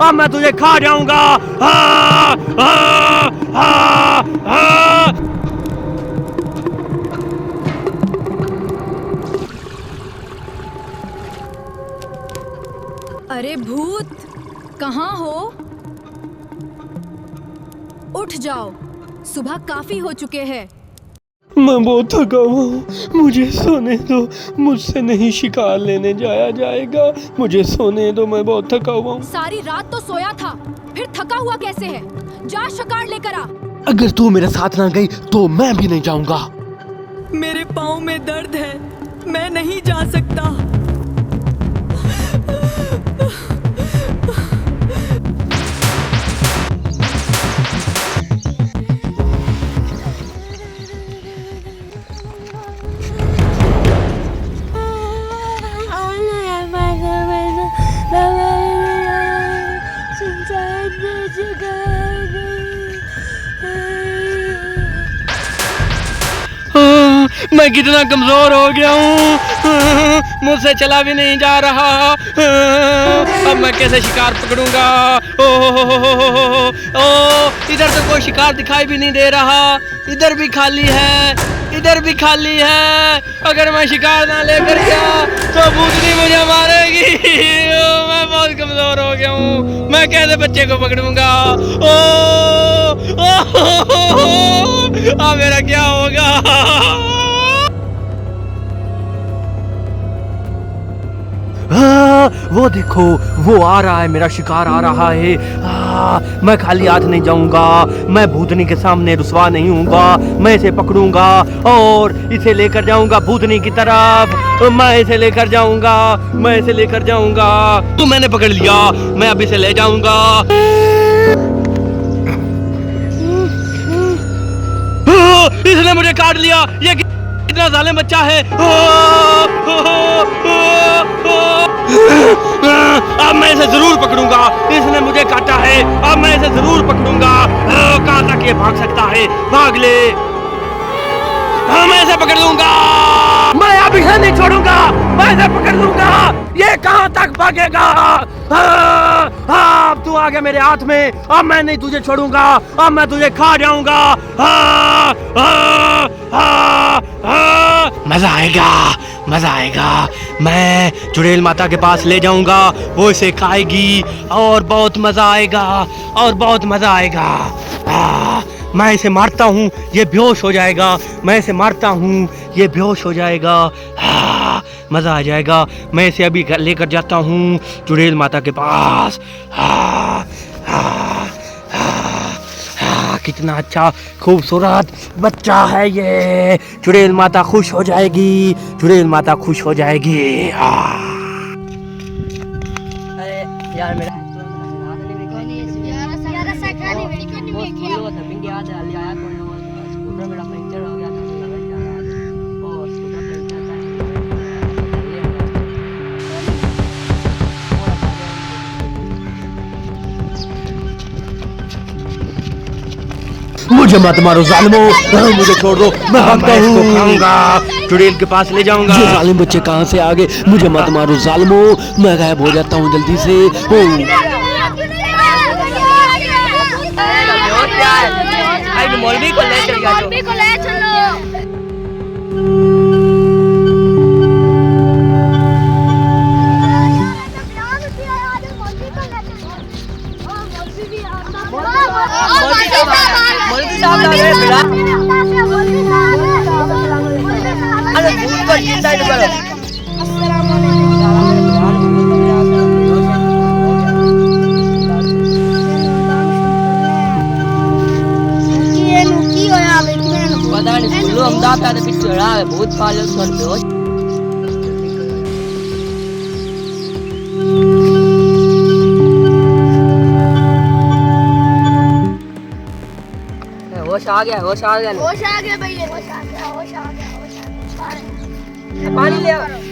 अब मैं तुझे खा जाऊंगा। अरे भूत, कहाँ हो? उठ जाओ, सुबह काफी हो चुके हैं। मैं बहुत थका हुआ हूँ, मुझे सोने दो, मुझसे नहीं शिकार लेने जाया जाएगा, मुझे सोने दो, मैं बहुत थका हुआ हूँ। सारी रात तो सोया था, फिर थका हुआ कैसे है? जा शिकार लेकर आ। अगर तू मेरे साथ ना गई तो मैं भी नहीं जाऊंगा। मेरे पाँव में दर्द है, मैं नहीं जा सकता। मैं कितना कमजोर हो गया हूँ, मुझसे चला भी नहीं जा रहा। अब मैं कैसे शिकार पकड़ूंगा? इधर तो कोई शिकार दिखाई भी नहीं दे रहा, इधर भी खाली है, इधर भी खाली है। अगर मैं शिकार ना लेकर गया तो भूतनी मुझे मारेगी। मैं बहुत कमजोर हो गया हूँ, मैं कैसे बच्चे को पकड़ूंगा? अब मेरा क्या होगा? वो देखो, वो आ रहा है, मेरा शिकार आ रहा है। मैं खाली हाथ नहीं जाऊंगा, मैं भूतनी के सामने रुसवा नहीं हूँगा, मैं इसे पकड़ूंगा और इसे लेकर जाऊंगा भूतनी की तरफ। मैं इसे लेकर जाऊंगा, मैं इसे लेकर जाऊंगा। तो मैंने पकड़ लिया, मैं अब इसे ले जाऊंगा। इसने मुझे काट लिया, ये कितना जालिम बच्चा है। अब मैं इसे जरूर पकड़ूंगा, इसने मुझे काटा है, अब मैं इसे जरूर पकड़ूंगा। कहां तक ये भाग सकता है? भाग ले, मैं इसे पकड़ लूंगा, मैं अब इसे नहीं छोड़ूंगा, मैं इसे पकड़ लूंगा। ये कहां तक भागेगा? अब तू आ गया मेरे हाथ में, अब मैं नहीं तुझे छोड़ूंगा, अब मैं तुझे खा जाऊंगा। मजा आएगा, मजा आएगा। मैं चुड़ैल माता के पास ले जाऊंगा, वो इसे खाएगी और बहुत मजा आएगा, और बहुत मजा आएगा। मैं इसे मारता हूँ, ये बेहोश हो जाएगा, मैं इसे मारता हूँ, ये बेहोश हो जाएगा। मजा आ जाएगा। मैं इसे अभी लेकर जाता हूँ चुड़ैल माता के पास। कितना अच्छा खूबसूरत बच्चा है ये। चुड़ैल माता खुश हो जाएगी, चुड़ैल माता खुश हो जाएगी। अरे यार मेरा मुझे मत मारो जालिमो, मुझे छोड़ दो, मैं भागता हूँ, खाऊंगा, चुड़ैल के पास ले जाऊंगा। ये जालिम बच्चे कहाँ से आ गए? मुझे मत मारो जालिमो, मैं गायब हो जाता हूँ जल्दी से। मौलवी को ले चलो। मौलवी साहब आ गए बेटा। अरे भूत को जिंदा करो। पता नहीं बोलो हम दाता तो पीछे रहा है भूत पालो छोड़ दो। होश आ गया, होश आ गया, होश आ गया भैया, होश आ गया, होश आ गया, होश आ गया। पानी ले आओ।